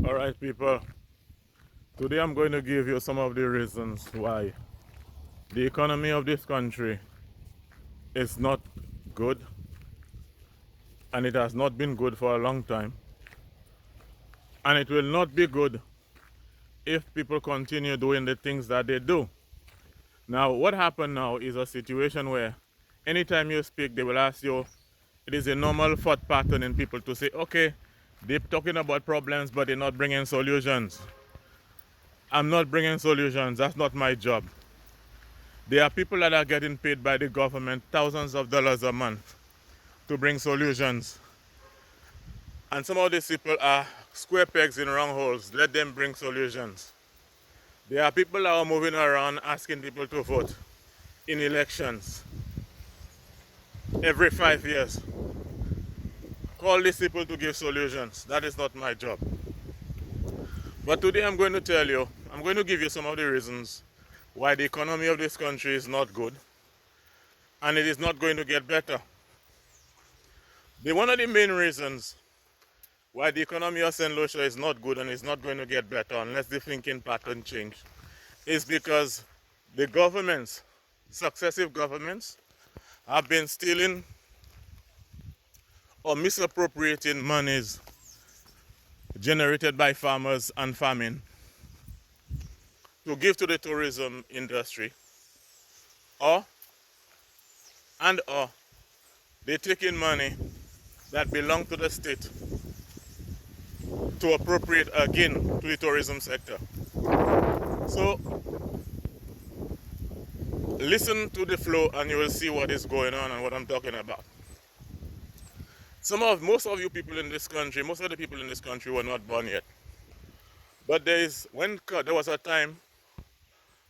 Alright people, today I'm going to give you some of the reasons why the economy of this country is not good, and it has not been good for a long time, and it will not be good if people continue doing the things that they do. Now what happened now is a situation where anytime you speak they will ask you, it is a normal thought pattern in people to say, okay, they're talking about problems but they're not bringing solutions. I'm not bringing solutions, that's not my job. There are people that are getting paid by the government thousands of dollars a month to bring solutions. And some of these people are square pegs in round holes. Let them bring solutions. There are people that are moving around asking people to vote in elections every 5 years. Call these people to give solutions. That is not my job. But today I'm going to give you some of the reasons why the economy of this country is not good and it is not going to get better. One of the main reasons why the economy of St. Lucia is not good and is not going to get better unless the thinking pattern change is because the governments, successive governments, have been stealing or misappropriating monies generated by farmers and farming to give to the tourism industry, or they take in money that belong to the state to appropriate again to the tourism sector. So listen to the flow and you will see what is going on and what I'm talking about. Most of you people in this country, most of the people in this country were not born yet. But there was a time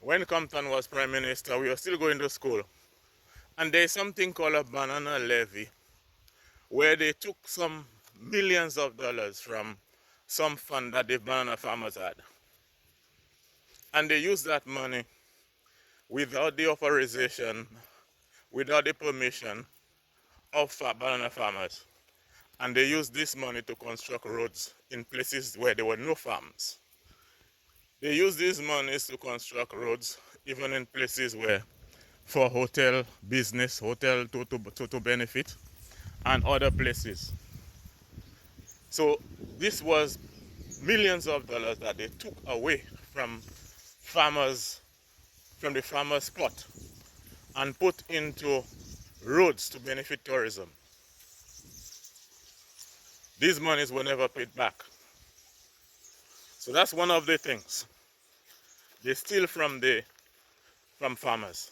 when Compton was Prime Minister, we were still going to school. And there is something called a banana levy, where they took some millions of dollars from some fund that the banana farmers had. And they used that money without the authorization, without the permission of banana farmers. And they used this money to construct roads in places where there were no farms. They used these monies to construct roads even in places where for hotel business, hotel to benefit, and other places. So this was millions of dollars that they took away from farmers, from the farmers' pot, and put into roads to benefit tourism. These monies were never paid back. So that's one of the things. They steal from farmers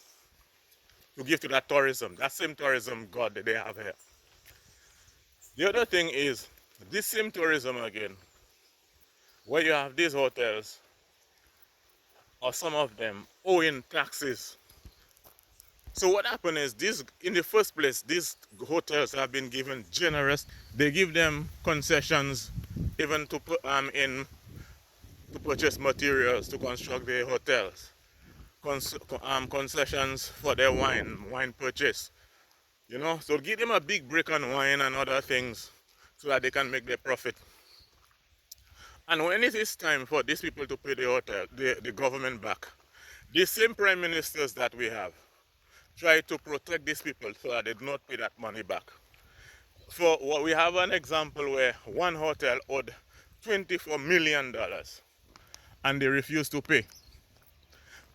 to give to that tourism, that same tourism god that they have here. The other thing is, this same tourism again, where you have these hotels, or some of them, owing taxes. So what happened is, in the first place, these hotels have been given generous. They give them concessions even to purchase materials to construct their hotels. Concessions for their wine purchase. So give them a big break on wine and other things so that they can make their profit. And when it is time for these people to pay the government back, these same prime ministers that we have try to protect these people so that they do not pay that money back. We have an example where one hotel owed $24 million and they refused to pay.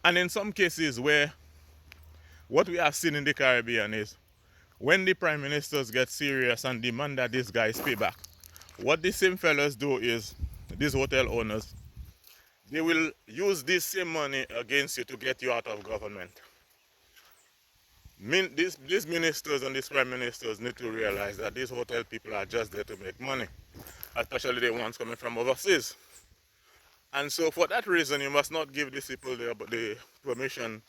And in some cases where what we have seen in the Caribbean is when the prime ministers get serious and demand that these guys pay back, what these same fellows do is, these hotel owners, they will use this same money against you to get you out of government. These ministers and these prime ministers need to realize that these hotel people are just there to make money, especially the ones coming from overseas. And so for that reason, you must not give these people the permission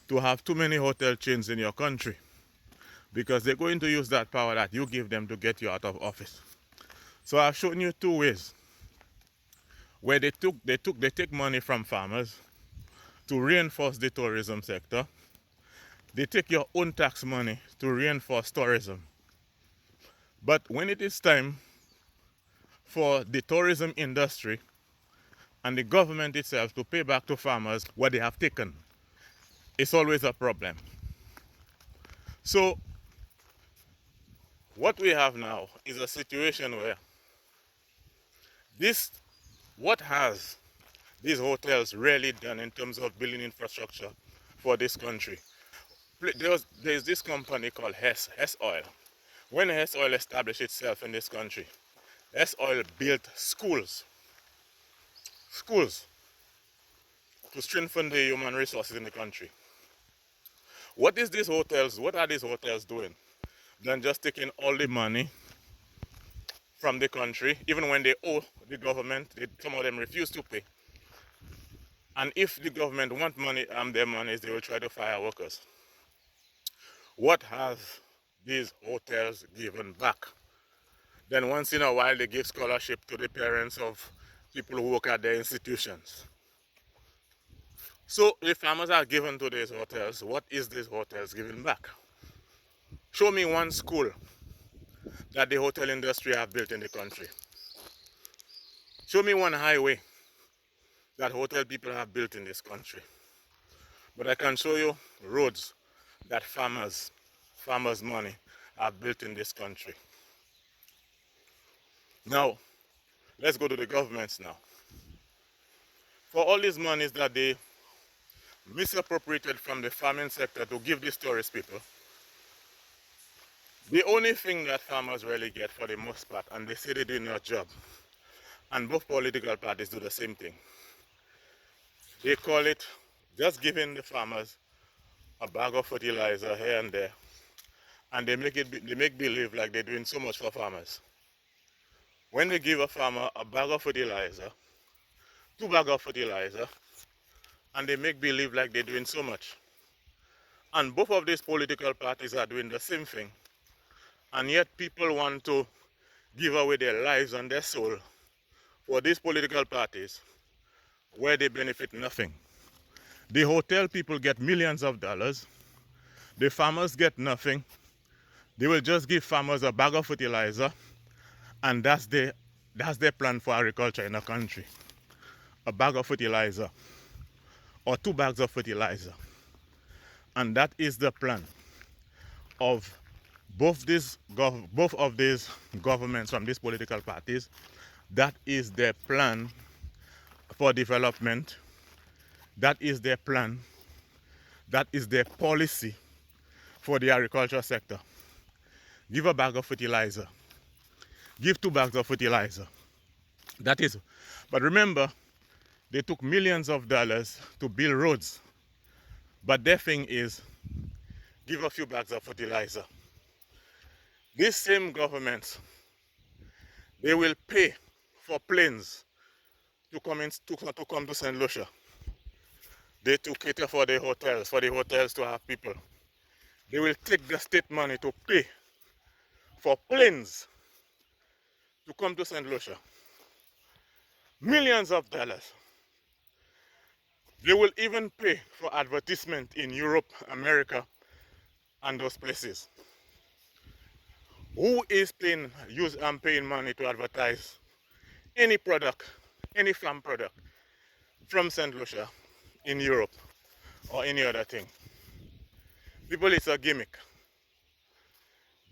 to have too many hotel chains in your country, because they're going to use that power that you give them to get you out of office. So I've shown you two ways where they take money from farmers to reinforce the tourism sector. They take your own tax money to reinforce tourism. But when it is time for the tourism industry and the government itself to pay back to farmers what they have taken. It's always a problem. So what we have now is a situation where this, what has these hotels really done in terms of building infrastructure for this country? There's this company called Hess Oil. When Hess Oil established itself in this country, Hess Oil built schools to strengthen the human resources in the country. What are these hotels doing? Than just taking all the money from the country, even when they owe the government, some of them refuse to pay. And if the government want money, their monies, they will try to fire workers. What have these hotels given back? Then once in a while, they give scholarship to the parents of people who work at their institutions. So the farmers are given to these hotels. What is these hotels giving back? Show me one school that the hotel industry have built in the country. Show me one highway that hotel people have built in this country. But I can show you roads that farmers' money have built in this country. Now, let's go to the governments now. For all these monies that they misappropriated from the farming sector to give these tourist people, the only thing that farmers really get for the most part, and they say they're doing their job, and both political parties do the same thing, they call it just giving the farmers a bag of fertilizer here and there, and they make believe like they're doing so much for farmers. When they give a farmer a bag of fertilizer, 2 bags of fertilizer, and they make believe like they're doing so much. And both of these political parties are doing the same thing, and yet people want to give away their lives and their soul for these political parties where they benefit nothing. The hotel people get millions of dollars. The farmers get nothing. They will just give farmers a bag of fertilizer, and that's their plan for agriculture in a country. A bag of fertilizer or 2 bags of fertilizer. And that is the plan of both of these governments from these political parties. That is their plan for development. That is their plan. That is their policy for the agriculture sector. Give a bag of fertilizer. Give 2 bags of fertilizer. That is. But remember, they took millions of dollars to build roads. But their thing is, give a few bags of fertilizer. These same governments, they will pay for planes to come to St. Lucia. They to cater for the hotels to have people. They will take the state money to pay for planes to come to St. Lucia. Millions of dollars. They will even pay for advertisement in Europe, America, and those places. Who is paying money to advertise any product, any farm product from St. Lucia in Europe or any other thing? People, it's a gimmick.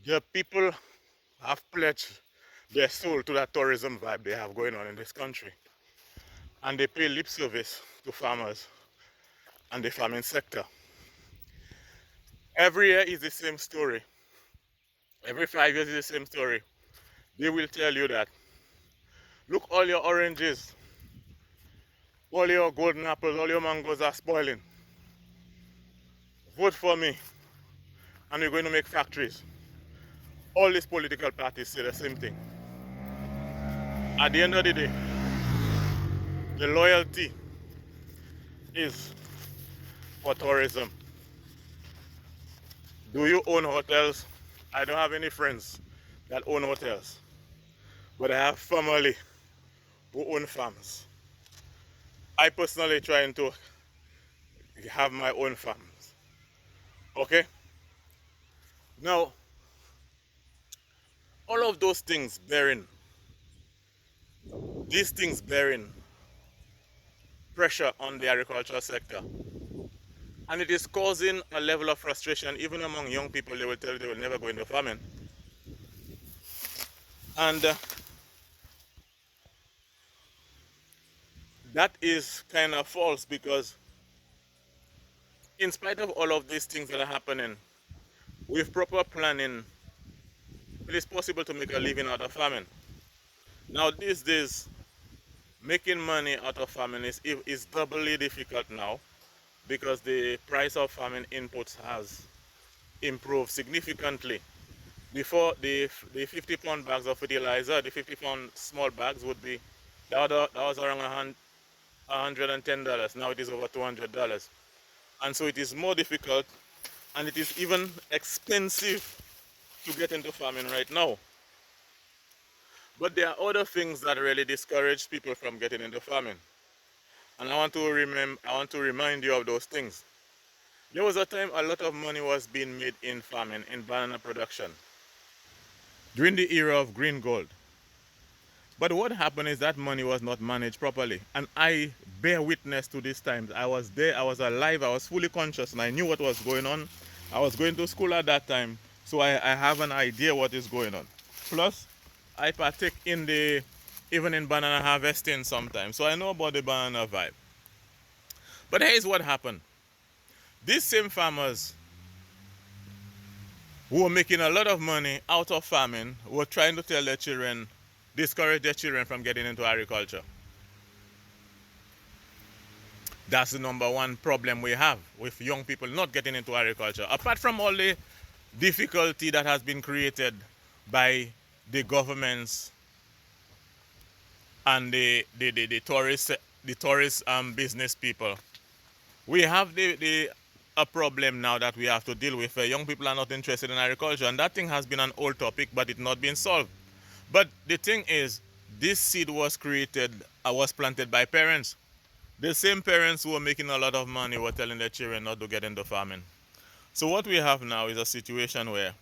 The people have pledged their soul to that tourism vibe they have going on in this country. And they pay lip service to farmers and the farming sector. Every year is the same story. Every 5 years is the same story. They will tell you that, look, all your oranges, all your golden apples, all your mangoes are spoiling. Vote for me, and we're going to make factories. All these political parties say the same thing. At the end of the day, the loyalty is for tourism. Do you own hotels? I don't have any friends that own hotels, but I have family who own farms. I personally trying to have my own farms. Okay? Now, all of those things bearing, these things bearing pressure on the agricultural sector. And it is causing a level of frustration even among young people. They will tell you they will never go into farming. And that is kind of false because in spite of all of these things that are happening, with proper planning, it is possible to make a living out of farming. Now these days, making money out of farming is doubly difficult now because the price of farming inputs has improved significantly. Before the 50-pound bags of fertilizer, the 50-pound small bags would be that was around $110. Now it is over $200, and so it is more difficult, and it is even expensive to get into farming right now. But there are other things that really discourage people from getting into farming, and I want to remind you of those things. There was a time a lot of money was being made in farming, in banana production, during the era of green gold. But what happened is that money was not managed properly. And I bear witness to these times. I was there, I was alive, I was fully conscious, and I knew what was going on. I was going to school at that time, so I have an idea what is going on. Plus, I partake in even in banana harvesting sometimes, so I know about the banana vibe. But here's what happened. These same farmers who were making a lot of money out of farming were trying to tell their children, discourage their children from getting into agriculture. That's the number one problem we have with young people not getting into agriculture. Apart from all the difficulty that has been created by the governments and the tourist business people, we have a problem now that we have to deal with. Young people are not interested in agriculture, and that thing has been an old topic, but it's not been solved. But the thing is, this seed was was planted by parents. The same parents who were making a lot of money were telling their children not to get into farming. So what we have now is a situation where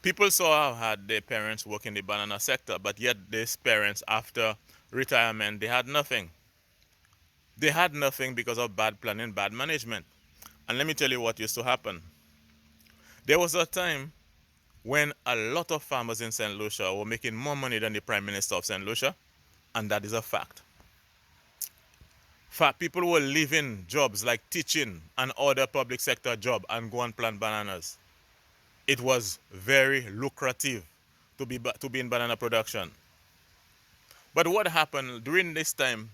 people saw how hard their parents work in the banana sector, but yet these parents, after retirement, they had nothing. They had nothing because of bad planning, bad management. And let me tell you what used to happen. There was a time when a lot of farmers in St. Lucia were making more money than the Prime Minister of St. Lucia, and that is a fact. People were leaving jobs like teaching and other public sector jobs and go and plant bananas. It was very lucrative to be in banana production. But what happened during this time,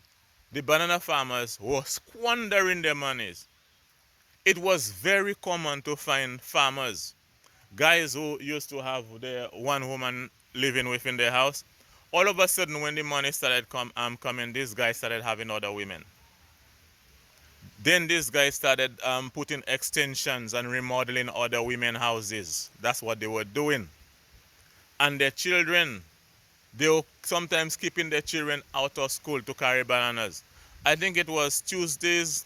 the banana farmers were squandering their monies. It was very common to find farmers, guys who used to have their one woman living within their house. All of a sudden, when the money started coming, these guys started having other women. Then these guys started putting extensions and remodeling other women houses. That's what they were doing. And their children, they were sometimes keeping their children out of school to carry bananas. I think it was Tuesdays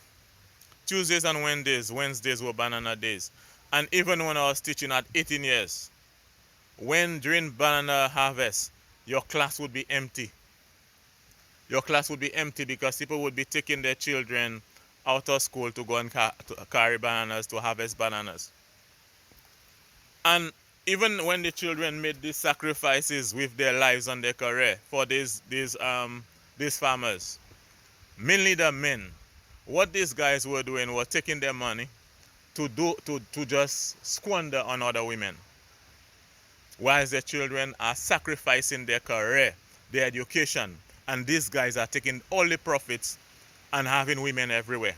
and Wednesdays. Wednesdays were banana days. And even when I was teaching at 18 years, when during banana harvest, your class would be empty. Your class would be empty because people would be taking their children out of school to go and carry bananas, to harvest bananas. And even when the children made these sacrifices with their lives and their career for these farmers, mainly the men, what these guys were doing was taking their money to just squander on other women, whilst their children are sacrificing their career, their education, and these guys are taking all the profits and having women everywhere.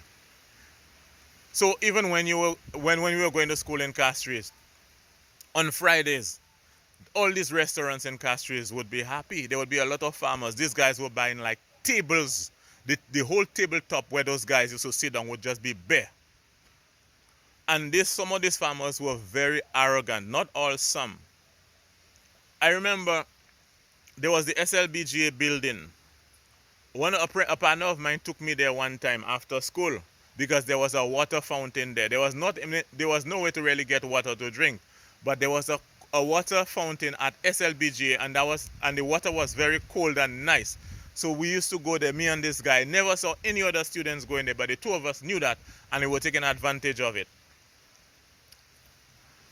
So even when we were going to school in Castries, on Fridays, all these restaurants in Castries would be happy. There would be a lot of farmers. These guys were buying like tables. The whole tabletop where those guys used to sit down would just be bare. And some of these farmers were very arrogant. Not all, some. I remember there was the SLBGA building. A partner of mine took me there one time after school because there was a water fountain there. There was no way to really get water to drink, but there was a water fountain at SLBGA, and the water was very cold and nice. So we used to go there, me and this guy. Never saw any other students going there, but the two of us knew that and we were taking advantage of it.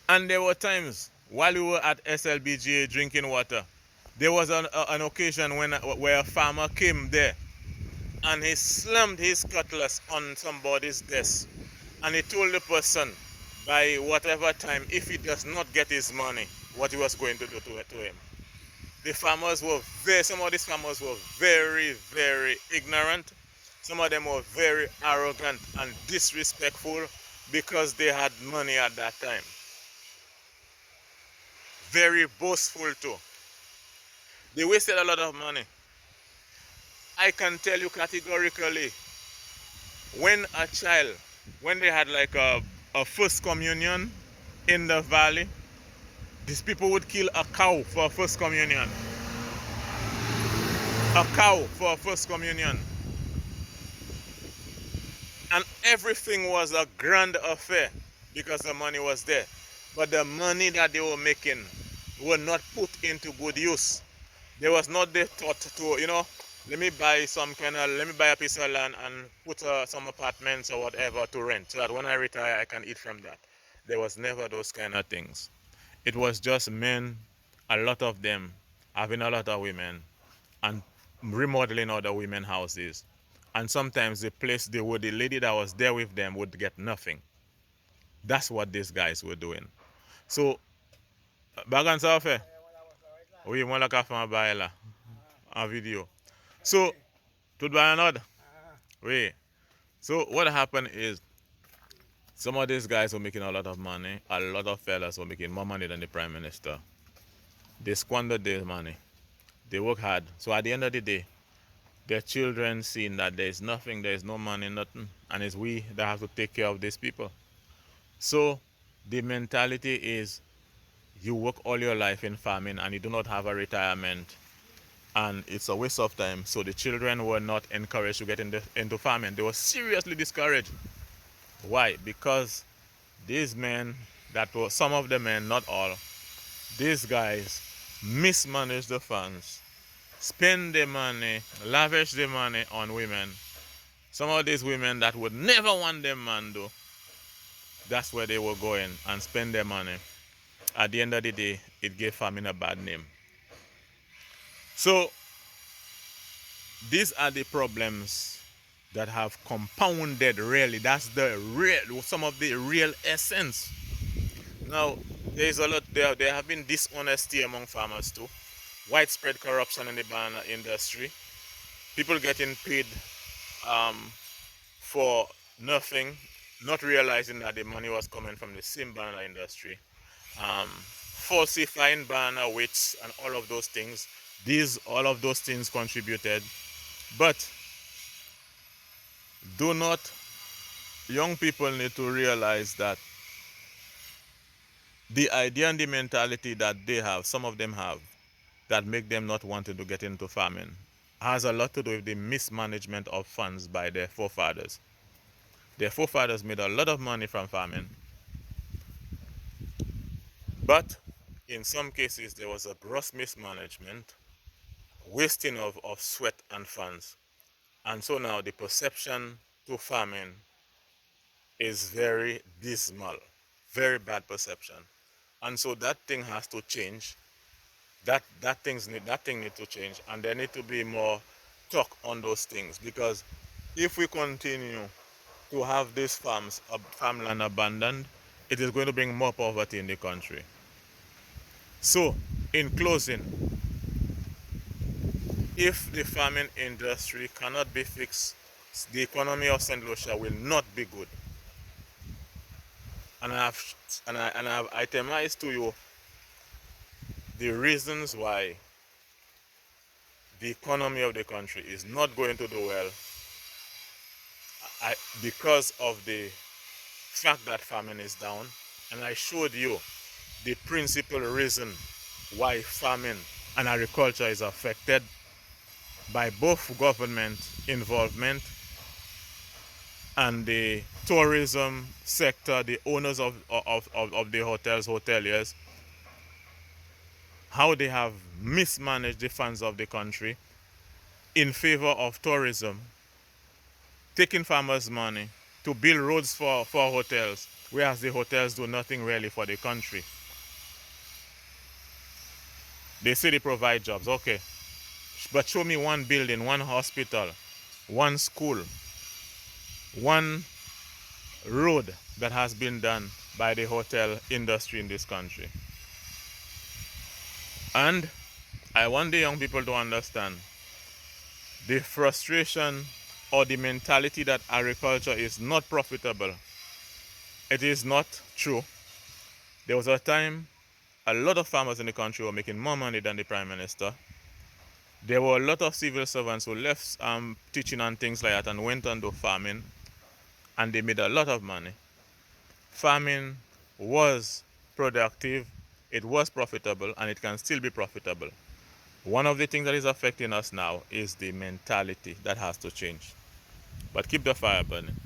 And there were times while we were at SLBGA drinking water, there was an occasion where a farmer came there and he slammed his cutlass on somebody's desk and he told the person by whatever time, if he does not get his money, what he was going to do to him. Some of these farmers were very, very ignorant. Some of them were very arrogant and disrespectful because they had money at that time. Very boastful too. They wasted a lot of money. I can tell you categorically, when they had like a first communion in the valley, these people would kill a cow for a first communion. A cow for a first communion. And everything was a grand affair because the money was there. But the money that they were making were not put into good use. There was not the thought to, let me buy a piece of land and put some apartments or whatever to rent so that when I retire I can eat from that. There was never those kind of things. It was just men, a lot of them, having a lot of women and remodeling other women houses. And sometimes the lady that was there with them would get nothing. That's what these guys were doing. So, bagan sa fe? Oui, moi la ka fa la en video. So, tout ba en ordre? Oui. So what happened is some of these guys were making a lot of money. A lot of fellas were making more money than the prime minister. They squandered their money. They work hard. So at the end of the day, their children seeing that there is nothing, there is no money, nothing, and it's we that have to take care of these people. So the mentality is you work all your life in farming and you do not have a retirement and it's a waste of time. So the children were not encouraged to get into farming. They were seriously discouraged. Why? Because these men, some of the men, not all, these guys mismanage the funds, spend the money, lavish the money on women. Some of these women that would never want them man do, that's where they were going and spend their money. At the end of the day, it gave famine a bad name. So these are the problems that have compounded really. That's some of the real essence. Now, there have been dishonesty among farmers too. Widespread corruption in the banana industry. People getting paid for nothing, not realizing that the money was coming from the same banana industry. Falsifying banana weights and all of those things. All of those things contributed. But young people need to realize that the idea and the mentality that they have, some of them have, that make them not wanting to get into farming, has a lot to do with the mismanagement of funds by their forefathers. Their forefathers made a lot of money from farming, but in some cases there was a gross mismanagement, wasting of sweat and funds. And so now the perception to farming is very dismal, very bad perception. And so that thing has to change. That thing need to change, and there need to be more talk on those things, because if we continue to have these farmland abandoned, it is going to bring more poverty in the country. So, in closing, if the farming industry cannot be fixed, the economy of St. Lucia will not be good. And I have itemized to you the reasons why the economy of the country is not going to do well, because of the fact that farming is down. And I showed you the principal reason why farming and agriculture is affected by both government involvement and the tourism sector, the owners of the hoteliers, how they have mismanaged the funds of the country in favor of tourism, taking farmers' money to build roads for hotels, whereas the hotels do nothing really for the country. They say they provide jobs, okay. But show me one building, one hospital, one school, one road that has been done by the hotel industry in this country. And I want the young people to understand the frustration or the mentality that agriculture is not profitable. It is not true. There was a time a lot of farmers in the country were making more money than the Prime Minister. There were a lot of civil servants who left teaching and things like that and went on to farming, and they made a lot of money. Farming was productive, it was profitable, and it can still be profitable. One of the things that is affecting us now is the mentality that has to change. But keep the fire burning.